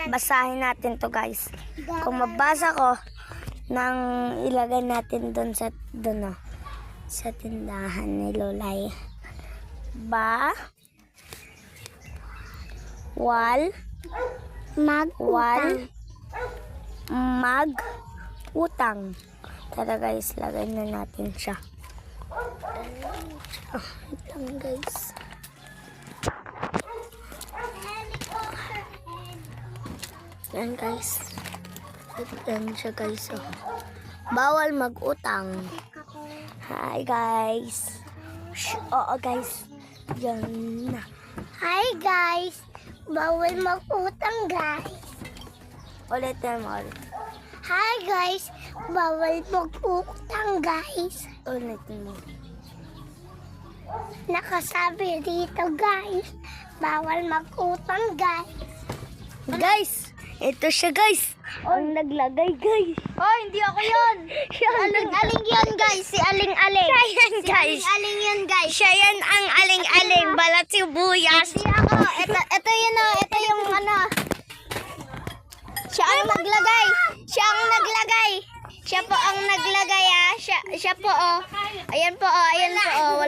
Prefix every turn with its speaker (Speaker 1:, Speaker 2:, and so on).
Speaker 1: Basahin natin to guys. Kung mabasa ko, nang ilagay natin doon sa sa tindahan ni Lolay. Utang. Tara guys, lagay na natin siya. Utang guys. Yan guys. Yan siya guys. Oh. Bawal mag-utang. Hi guys. Oo guys. Yan na. Hi guys. Bawal mag-utang guys. Ulitin mo ulit. Hi guys. Bawal mag-utang guys. Ulitin mo. Nakasabi dito guys. Bawal mag-utang guys. Guys. Ito siya guys. Ang naglagay guys.
Speaker 2: Oh, hindi ako yun. Aling-aling yun guys. Si Aling-aling.
Speaker 1: Siya yan guys.
Speaker 2: Aling yun guys.
Speaker 1: Siya yan ang aling-aling. Balat sibuyas.
Speaker 2: Hindi ako. Ito yun o. Ito yung ano. Siya ang naglagay. Siya ang naglagay. Siya po ang naglagay ah. Siya po oh. Ayan po oh. Ayan po oh.